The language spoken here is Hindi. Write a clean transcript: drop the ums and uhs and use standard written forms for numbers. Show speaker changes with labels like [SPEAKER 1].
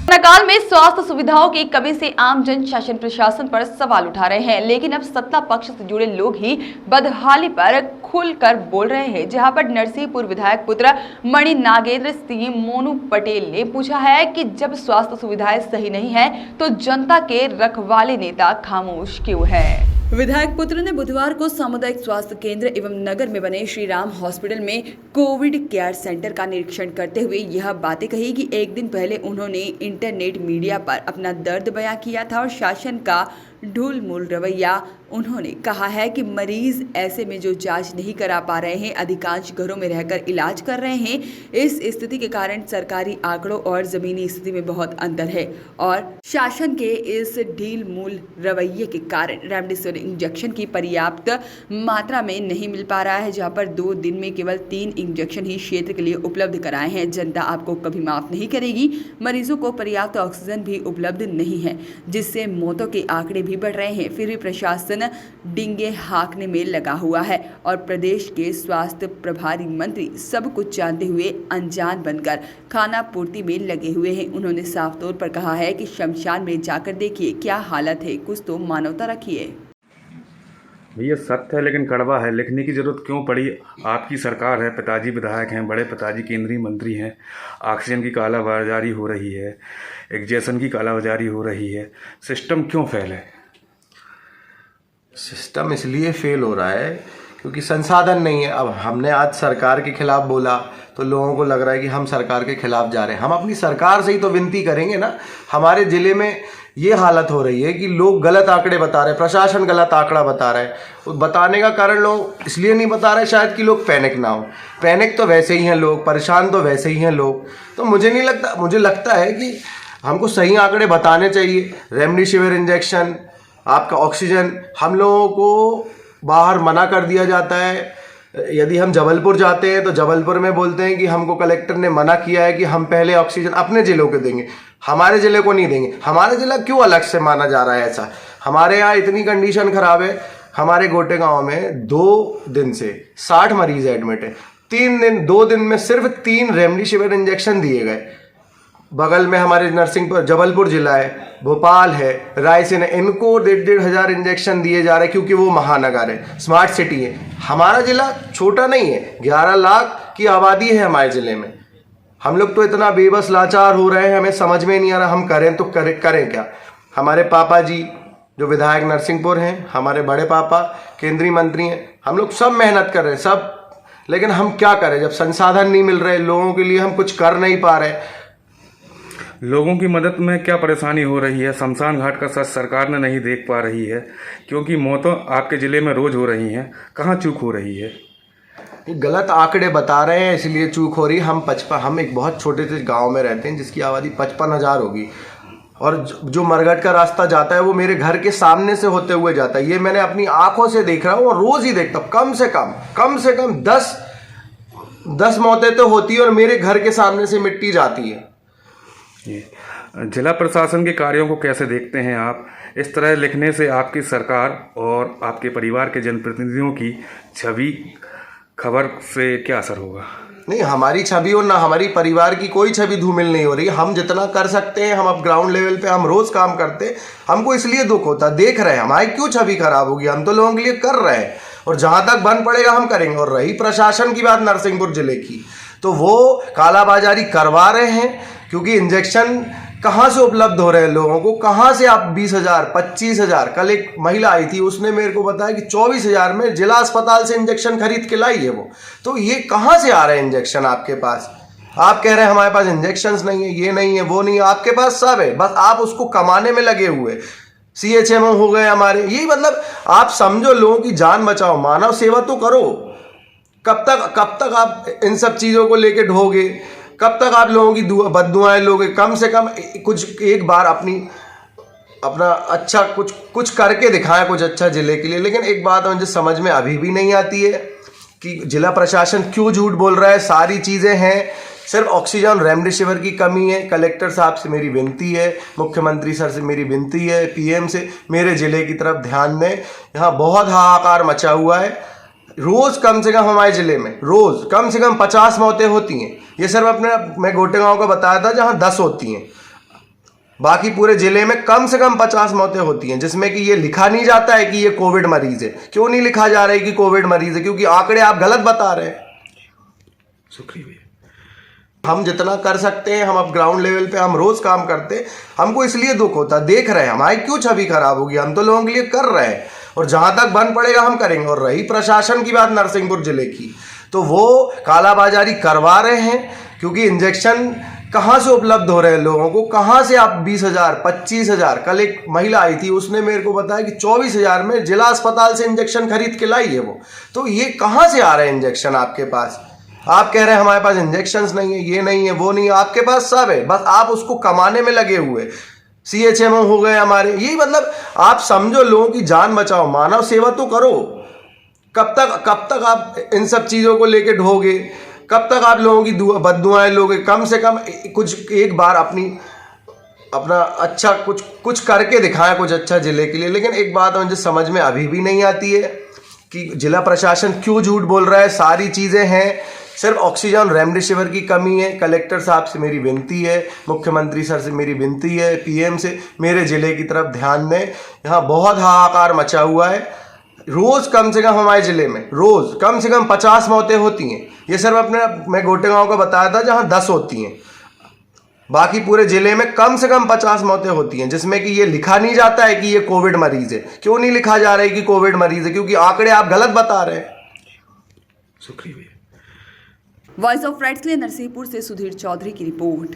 [SPEAKER 1] कोरोना काल में स्वास्थ्य सुविधाओं की कमी से आम जन शासन प्रशासन पर सवाल उठा रहे हैं, लेकिन अब सत्ता पक्ष से जुड़े लोग ही बदहाली पर खुलकर बोल रहे हैं। जहां पर नरसिंहपुर विधायक पुत्र मणि नागेंद्र सिंह मोनू पटेल ने पूछा है कि जब स्वास्थ्य सुविधाएं सही नहीं है तो जनता के रखवाले नेता खामोश क्यों है। विधायक पुत्र ने बुधवार को सामुदायिक स्वास्थ्य केंद्र एवं नगर में बने श्री राम हॉस्पिटल में कोविड केयर सेंटर का निरीक्षण करते हुए यह बातें कही कि एक दिन पहले उन्होंने इंटरनेट मीडिया पर अपना दर्द बयां किया था और शासन का ढूल मूल रवैया। उन्होंने कहा है कि मरीज ऐसे में जो जांच नहीं करा पा रहे हैं, अधिकांश घरों में रहकर इलाज कर रहे हैं। इस स्थिति के कारण सरकारी आंकड़ों और जमीनी स्थिति में बहुत अंतर है और शासन के इस ढील मूल रवैये के कारण रेमडेसिविर इंजेक्शन की पर्याप्त मात्रा में नहीं मिल पा रहा है, जहां पर 2 दिन में केवल 3 इंजेक्शन ही क्षेत्र के लिए उपलब्ध कराए हैं। जनता आपको कभी माफ नहीं करेगी। मरीजों को पर्याप्त ऑक्सीजन भी उपलब्ध नहीं है, जिससे मौतों के आंकड़े भी बढ़ रहे हैं। फिर भी प्रशासन डिंगे हाँकने में लगा हुआ है और प्रदेश के स्वास्थ्य प्रभारी मंत्री सब कुछ जानते हुए अनजान बनकर खाना पूर्ति में लगे हुए हैं। उन्होंने साफ तौर पर कहा है कि शमशान में जाकर देखिए क्या हालत है, कुछ तो मानवता रखिए।
[SPEAKER 2] भैया सत्य है लेकिन कड़वा है, लिखने की जरूरत क्यों पड़ी। आपकी सरकार है, पिताजी विधायक हैं, बड़े पिताजी केंद्रीय मंत्री हैं, ऑक्सीजन की कालाबाजारी हो रही है, इंजेक्शन की कालाबाजारी हो रही है, सिस्टम क्यों फेल है।
[SPEAKER 3] सिस्टम इसलिए फेल हो रहा है क्योंकि संसाधन नहीं है। अब हमने आज सरकार के खिलाफ बोला तो लोगों को लग रहा है कि हम सरकार के खिलाफ जा रहे हैं। हम अपनी सरकार से ही तो विनती करेंगे ना। हमारे ज़िले में ये हालत हो रही है कि लोग गलत आंकड़े बता रहे हैं, प्रशासन गलत आंकड़ा बता रहा है। तो बताने का कारण लोग इसलिए नहीं बता रहे शायद कि लोग पैनिक ना हो। पैनिक तो वैसे ही हैं लोग, परेशान तो वैसे ही हैं लोग। तो मुझे लगता है कि हमको सही आंकड़े बताने चाहिए। रेमडेसिविर इंजेक्शन, आपका ऑक्सीजन, हम लोगों को बाहर मना कर दिया जाता है। यदि हम जबलपुर जाते हैं तो जबलपुर में बोलते हैं कि हमको कलेक्टर ने मना किया है कि हम पहले ऑक्सीजन अपने ज़िलों को देंगे, हमारे ज़िले को नहीं देंगे। हमारे ज़िला क्यों अलग से माना जा रहा है ऐसा। हमारे यहाँ इतनी कंडीशन ख़राब है, हमारे गोटे गांव में 2 दिन से 60 मरीज एडमिट है। 2 दिन में सिर्फ 3 रेमडेसिविर इंजेक्शन दिए गए। बगल में हमारे नरसिंहपुर जबलपुर जिला है, भोपाल है, रायसेन है, इनको 1,500 हज़ार इंजेक्शन दिए जा रहे हैं क्योंकि वो महानगर है, स्मार्ट सिटी है। हमारा ज़िला छोटा नहीं है, 11 लाख की आबादी है हमारे ज़िले में। हम लोग तो इतना बेबस लाचार हो रहे हैं, हमें समझ में नहीं आ रहा हम करें तो करें क्या। हमारे पापा जी जो विधायक नरसिंहपुर हैं, हमारे बड़े पापा केंद्रीय मंत्री हैं, हम लोग सब मेहनत कर रहे हैं सब, लेकिन हम क्या करें जब संसाधन नहीं मिल रहे लोगों के लिए, हम कुछ कर नहीं पा रहे।
[SPEAKER 2] लोगों की मदद में क्या परेशानी हो रही है। शमशान घाट का सच सरकार ने नहीं देख पा रही है क्योंकि मौतें आपके ज़िले में रोज़ हो रही हैं। कहाँ चूक हो रही है।
[SPEAKER 3] गलत आंकड़े बता रहे हैं इसलिए चूक हो रही। हम एक बहुत छोटे से गांव में रहते हैं जिसकी आबादी 55,000 होगी और जो मरघट का रास्ता जाता है वो मेरे घर के सामने से होते हुए जाता है। ये मैंने अपनी आंखों से देख रहा हूँ और रोज़ ही देखता हूँ। कम से कम 10 मौतें तो होती है और मेरे घर के सामने से मिट्टी जाती है।
[SPEAKER 2] जिला प्रशासन के कार्यों को कैसे देखते हैं आप। इस तरह लिखने से आपकी सरकार और आपके परिवार के जनप्रतिनिधियों की छवि, खबर से क्या असर होगा।
[SPEAKER 3] नहीं, हमारी छवि और ना हमारी परिवार की कोई छवि धूमिल नहीं हो रही। हम जितना कर सकते हैं, हम अब ग्राउंड लेवल पे हम रोज़ काम करते हैं। हमको इसलिए दुख होता, देख रहे हैं हमारी क्यों छवि खराब होगी। हम तो लोगों के लिए कर रहे हैं और जहाँ तक बन पड़ेगा हम करेंगे। और रही प्रशासन की बात नरसिंहपुर जिले की, तो वो कालाबाजारी करवा रहे हैं क्योंकि इंजेक्शन कहाँ से उपलब्ध हो रहे हैं लोगों को, कहाँ से आप 20,000 25,000। कल एक महिला आई थी, उसने मेरे को बताया कि 24,000 में जिला अस्पताल से इंजेक्शन खरीद के लाई है वो। तो ये कहाँ से आ रहे हैं इंजेक्शन आपके पास। आप कह रहे हैं हमारे पास इंजेक्शंस नहीं है, ये नहीं है, वो नहीं है। आपके पास सब है, बस आप उसको कमाने में लगे हुए। CHMO हो गए हमारे, यही मतलब आप समझो लोगों की जान बचाओ, मानव सेवा तो करो। कब तक आप इन सब चीज़ों को लेके ढोगे, कब तक आप लोगों की बद्दुआएं लोगे। कम से कम कुछ एक बार अपना अच्छा कुछ करके दिखाएं, कुछ अच्छा जिले के लिए। लेकिन एक बात मुझे समझ में अभी भी नहीं आती है कि जिला प्रशासन क्यों झूठ बोल रहा है। सारी चीज़ें हैं, सिर्फ ऑक्सीजन रेमडेसिविर की कमी है। कलेक्टर साहब से मेरी विनती है, मुख्यमंत्री सर से मेरी विनती है, PM से मेरे ज़िले की तरफ ध्यान दें। यहाँ बहुत हाहाकार मचा हुआ है। रोज कम से कम हमारे जिले में रोज कम से कम 50 मौतें होती हैं। ये सिर्फ मैं गोटे गांव का बताया था जहां 10 होती हैं, बाकी पूरे जिले में कम से कम 50 मौतें होती हैं, जिसमें कि ये लिखा नहीं जाता है कि ये कोविड मरीज है। क्यों नहीं लिखा जा रहा है कि कोविड मरीज है? क्योंकि आंकड़े आप गलत बता रहे हैं।
[SPEAKER 2] शुक्रिया।
[SPEAKER 3] हम जितना कर सकते हैं, हम अब ग्राउंड लेवल पे हम रोज काम करते हैं। हमको इसलिए दुख होता, देख रहे हैं हमारी क्यों छवि खराब होगी। हम तो लोगों के लिए कर रहे हैं और जहां तक बन पड़ेगा हम करेंगे। और रही प्रशासन की बात नरसिंहपुर जिले की, तो वो कालाबाजारी करवा रहे हैं, क्योंकि इंजेक्शन कहाँ से उपलब्ध हो रहे हैं लोगों को, कहाँ से आप 20,000 25,000। कल एक महिला आई थी, उसने मेरे को बताया कि 24,000 में जिला अस्पताल से इंजेक्शन खरीद के लाई है वो। तो ये कहाँ से आ रहे हैं इंजेक्शन आपके पास? आप कह रहे हैं हमारे पास इंजेक्शंस नहीं है, ये नहीं है, वो नहीं है। आपके पास सब है, बस आप उसको कमाने में लगे हुए। CHMO हो गए हमारे, यही मतलब आप समझो, लोगों की जान बचाओ, मानव सेवा तो करो। कब तक आप इन सब चीज़ों को लेके ढोगे? कब तक आप लोगों की बद्दुआएं लोगे? कम से कम कुछ एक बार अपना अच्छा कुछ करके दिखाएं, कुछ अच्छा जिले के लिए। लेकिन एक बात मुझे समझ में अभी भी नहीं आती है कि जिला प्रशासन क्यों झूठ बोल रहा है। सारी चीज़ें हैं, सिर्फ ऑक्सीजन रेमडेसिविर की कमी है। कलेक्टर साहब से मेरी विनती है, मुख्यमंत्री सर से मेरी विनती है, PM से मेरे ज़िले की तरफ ध्यान दें। यहाँ बहुत हाहाकार मचा हुआ है। रोज कम से कम हमारे जिले में रोज कम से कम 50 मौतें होती हैं। ये सिर्फ मैं गोटे गांव का बताया था जहां 10 होती हैं, बाकी पूरे जिले में कम से कम 50 मौतें होती हैं, जिसमें कि ये लिखा नहीं जाता है कि ये कोविड मरीज है। क्यों नहीं लिखा जा रहा है कि कोविड मरीज है? क्योंकि आंकड़े आप गलत बता रहे हैं।
[SPEAKER 2] शुक्रिया।
[SPEAKER 1] वॉइस ऑफ राइट्स के लिए नरसिंहपुर से सुधीर चौधरी की रिपोर्ट।